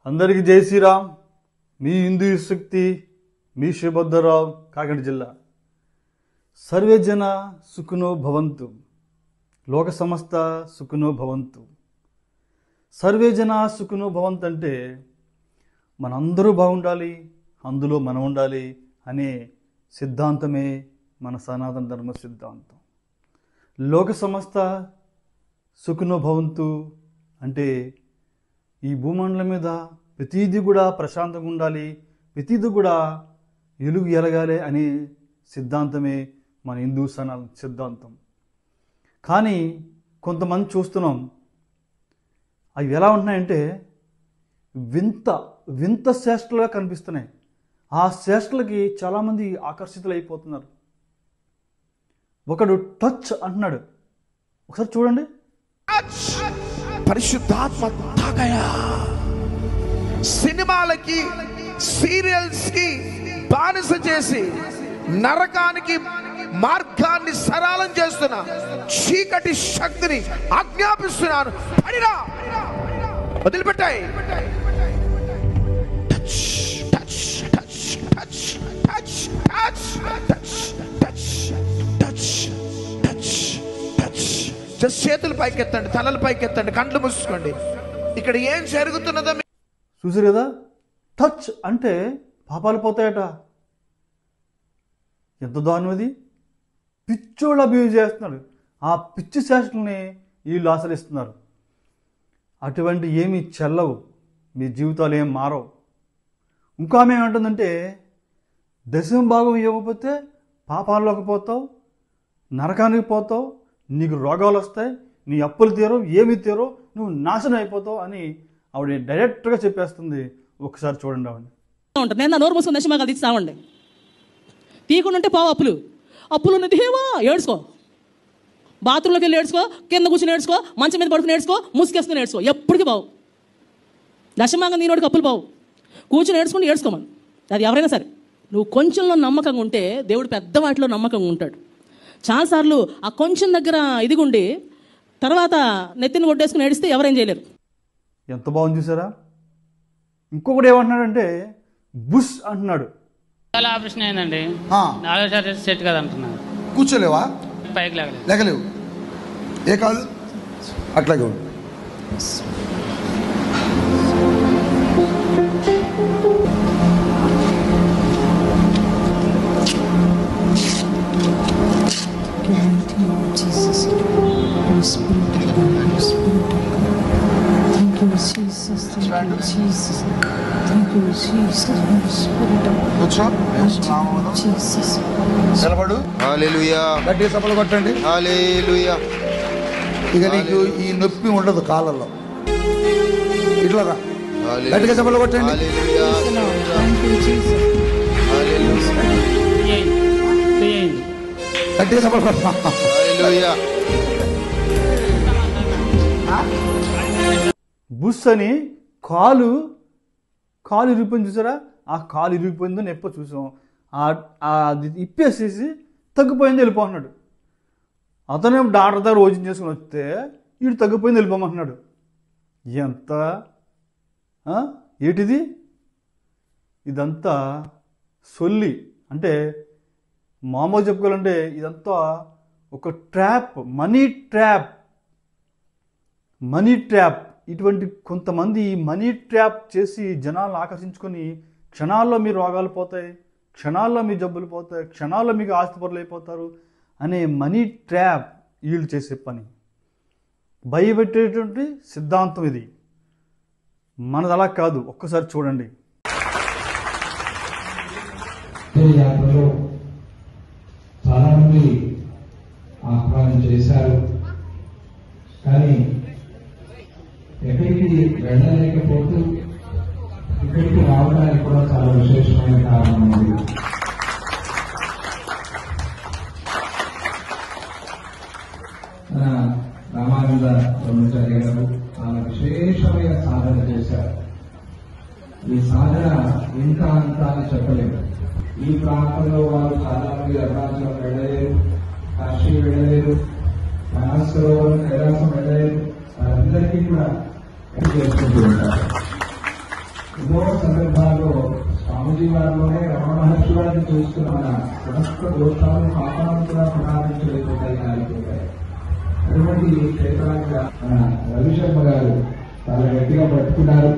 అందరికీ జై శ్రీరామ్. మీ హిందూ శక్తి, మీ శివభద్రరావు, కాకినాడ జిల్లా. సర్వే జన సుఖినో భవంతు, లోక సమస్త సుఖినో భవంతు. సర్వే జన సుఖినో భవంతు అంటే మనందరూ బాగుండాలి, అందులో మనం ఉండాలి అనే సిద్ధాంతమే మన సనాతన ధర్మ సిద్ధాంతం. లోక సమస్త సుఖినో భవంతు అంటే ఈ భూమండలం మీద ప్రతిదీ కూడా ప్రశాంతంగా ఉండాలి, ప్రతిదీ కూడా ఎలుగు ఎలగాలి అనే సిద్ధాంతమే మన హిందూ సనాతన సిద్ధాంతం. కానీ కొంతమంది చూస్తున్నాం, అవి ఎలా ఉంటున్నాయంటే వింత వింత శ్రేష్టలుగా కనిపిస్తున్నాయి. ఆ శ్రేష్టలకి చాలామంది ఆకర్షితులు అయిపోతున్నారు. ఒకడు టచ్ అంటున్నాడు, ఒకసారి చూడండి. పరిశుద్ధాత్మ తాగయా. సినిమాలకి సీరియల్స్ కి బానిస చేసి నరకానికి మార్గాన్ని సరళం చేస్తున్న చీకటి శక్తిని ఆజ్ఞాపిస్తున్నాను, పడిరా, వదిలిపెట్టాయి. చేతులు పైకెత్తండి, తలలు పైకెత్తండి, కండ్లు మూసుకోండి. ఇక్కడ ఏం జరుగుతున్నదో చూసారు కదా. టచ్ అంటే పాపాలు పోతాయట. ఎంత దారుణం! పిచ్చోళ్ళు అభివృద్ధి చేస్తున్నాడు. ఆ పిచ్చి శాస్త్రాలని వీళ్ళు ఆచరిస్తున్నారు. అటువంటి ఏమీ చెల్లవు, మీ జీవితాలు ఏం మారవు. ఇంకా ఆమె ఏమంటుందంటే, దశమ భాగం ఇవ్వకపోతే పాపాల్లోకి పోతావు, నరకానికి పోతావు, నీకు రోగాలు వస్తాయి, నీ అప్పులు తీరవు, ఏమి తీరవు, నువ్వు నాశనం అయిపోతావు అని ఆవిడ డైరెక్ట్గా చెప్పేస్తుంది. ఒకసారి చూడండి ఆవిడ. నేను నా నోరు మూసుకొని దశమాగాలు తీస్తామండి. తీయకుండా ఉంటే పావు అప్పులు ఉన్నది ఏవా ఏడ్చుకో, బాత్రూంలోకి వెళ్ళి ఏడ్చుకో, కింద కూర్చొని ఏడ్చుకో, మంచం మీద పడుకుని ఏడ్చుకో, ముసుకేసుకుని ఏడ్చుకో, ఎప్పటికీ బావు. దశమాగం నీనోడికి అప్పులు బావు. కూర్చొని ఏడ్చుకుని ఏడ్చుకోమని. అది ఎవరైనా సరే, నువ్వు కొంచెంలో నమ్మకంగా ఉంటే దేవుడు పెద్ద వాటిలో నమ్మకంగా ఉంటాడు. చాలాసార్లు ఆ కొంచెం దగ్గర ఇదిగుండి తర్వాత నెత్తిని కొట్టేసుకుని ఏడిస్తే ఎవరేం చేయలేరు. ఎంత బాగుంది చూసారా. ఇంకొకటి ఏమంటున్నాడంటే బుష్ అంటున్నాడు. చాలా ఆపరేషన్ అయిందండి, 4వ సారి సెట్ కదా అంటున్నాడు. కూర్చోలేవా? పైకి లేగలేవు. ఏ కాదు అట్లాగే ఉండు. నిలబడు. హల్లెలూయా. గట్టిగా చప్పట్లు కొట్టండి. హల్లెలూయా. ఇక నీకు ఈ నొప్పి ఉండదు కాళ్ళల్లో. ఇట్లా రా, గట్టిగా చప్పట్లు కొట్టండి. హల్లెలూయా. గట్టిగా చప్పట్లు కొట్టండి. హల్లెలూయా. బుష్ అని కాలు ఇరిగిపోయింది చూసారా. ఆ కాలు ఇరిగిపోయిందో నొప్పి చూసాం. అది ఇప్పేసేసి తగ్గిపోయింది వెళ్ళిపోతున్నాడు. అతనే డాక్టర్ దగ్గర ఓజన్ చేసుకుని వస్తే వీడు తగ్గిపోయింది వెళ్ళిపోమంటున్నాడు. ఎంత ఏటిది? ఇదంతా సొల్లి. అంటే మామూలు చెప్పుకోవాలంటే ఇదంతా ఒక ట్రాప్, మనీ ట్రాప్. ఇటువంటి కొంతమంది మనీ ట్రాప్ చేసి జనాలను ఆకర్షించుకొని క్షణాల్లో మీ రోగాలు పోతాయి, క్షణాల్లో మీ జబ్బులు పోతాయి, క్షణాల్లో మీకు ఆస్తిపరులు అయిపోతారు అనే మనీ ట్రాప్ వీళ్ళు చేసే పని. భయపెట్టేటువంటి సిద్ధాంతం ఇది. మనది అలా కాదు. ఒక్కసారి చూడండి. చాలా మంది ఆహ్వానం చేశారు, కానీ ఎక్కడికి వెళ్ళలేకపోతూ ఇక్కడికి రావడానికి కూడా చాలా విశేషమైన కారణం ఉంది. రామానంద బ్రహ్మచారి గారు చాలా విశేషమైన సాధన చేశారు. ఈ సాధన ఇంత అంత అని చెప్పలేదు. ఈ ప్రాంతంలో వారు చాలా మంది అరుణాచలం వెళ్ళలేరు, కాశీ వెళ్ళలేరు, మానసరోవరం కైలాసం వెళ్ళలేరు, వారందరికీ కూడా చేసుకుంటూ ఉంటారు. ఎన్నో సందర్భాల్లో స్వామిజీ వారిలోనే రమణ మహర్షి వారిని చూస్తున్న మన సమస్త దోషాలు పాపాలను కూడా ప్రణాళించలేకపోతాయి, కాలిపోతాయి. అటువంటి క్షేత్రాలుగా మన రవిశర్మ గారు చాలా గట్టిగా పట్టుకున్నారు.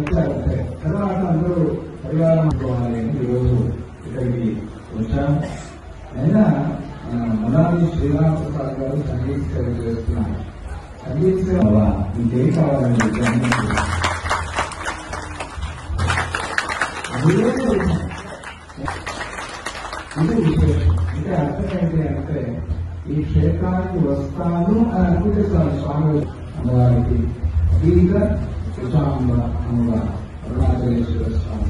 తర్వాత అందరూ పరివారం అనుకోవాలి అని ఈరోజు ఇక్కడికి వచ్చాం. అయినా మదాని శ్రీరామ్ ప్రసాద్ గారు సంగీత సేవ చేస్తున్నారు. సంగీత సేవ ఇంకేం కావాలండి? ఇది విశేషం. అంటే అర్థం ఏంటి అంటే ఈ క్షేత్రానికి వస్తాను అని అనుకుంటే స్వామి అమ్మవారికి అతీత కుశాంబ అమ్మవారు అరుణాచలేశ్వర స్వామి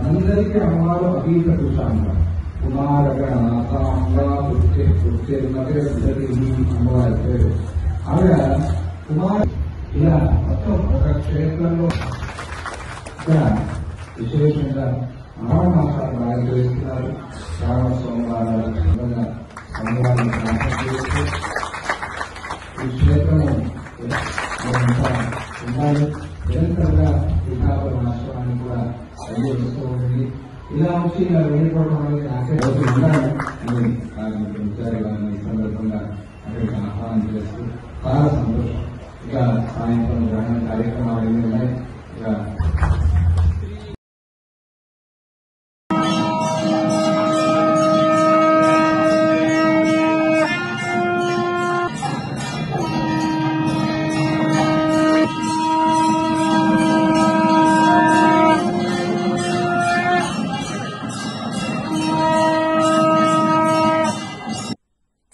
అందరికీ అమ్మవారు అతీత కుశాంబ కుమారగణ నాథాంబ అమ్మవారి పేరు. ఆవిడ కుమార్ ఇలా మొత్తం ఒక క్షేత్రంలో ఇక్కడ విశేషంగా మాసాలు బాగా చేస్తున్నారు. శ్రావణ సోమవారాలు అమ్మవారిని ప్రార్థన చేస్తూ ఈ క్షేత్రము ఉండాలి. నిరంతరంగా శ్రీకాకుళం ఆశ్రమాన్ని కూడా వస్తూ ఉంటుంది. ఇలా వచ్చి ఇలా వెళ్ళిపోవడం అనేది నాకే ఉండాలి అని ఈ సందర్భంగా అక్కడికి ఆహ్వానం చేస్తూ చాలా సంతోషం. ఇక సాయంత్రం గ్రహణ కార్యక్రమాలు ఎన్ని ఉన్నాయి. ఇక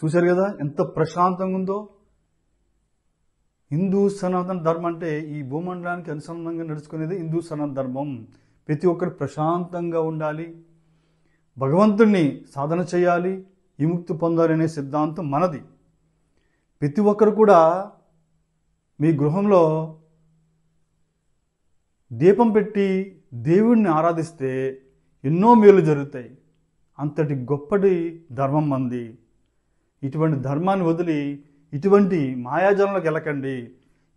చూశారు కదా ఎంత ప్రశాంతంగా ఉందో. హిందూ సనాతన ధర్మం అంటే ఈ భూమండలానికి అనుసంధానంగా నడుచుకునేది హిందూ సనాతన ధర్మం. ప్రతి ఒక్కరు ప్రశాంతంగా ఉండాలి, భగవంతుణ్ణి సాధన చేయాలి, విముక్తి పొందాలి అనే సిద్ధాంతం మనది. ప్రతి ఒక్కరు కూడా మీ గృహంలో దీపం పెట్టి దేవుణ్ణి ఆరాధిస్తే ఎన్నో మేలు జరుగుతాయి. అంతటి గొప్పటి ధర్మం మంది. ఇటువంటి ధర్మాన్ని వదిలి ఇటువంటి మాయాజాలంలోకి వెళ్ళకండి.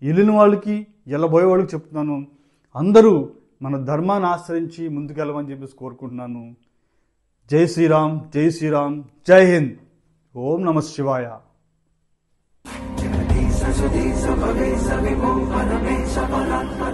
వెళ్ళిన వాళ్ళకి వెళ్ళబోయే వాళ్ళకి చెప్తున్నాను, అందరూ మన ధర్మాన్ని ఆశ్రయించి ముందుకెళ్ళమని చెప్పేసి కోరుకుంటున్నాను. జై శ్రీరామ్, జై శ్రీరామ్, జై హింద్. ఓం నమః శివాయ. Sudisa, Sudisa, Pavesa, Vimom, Paramesa, Paratma.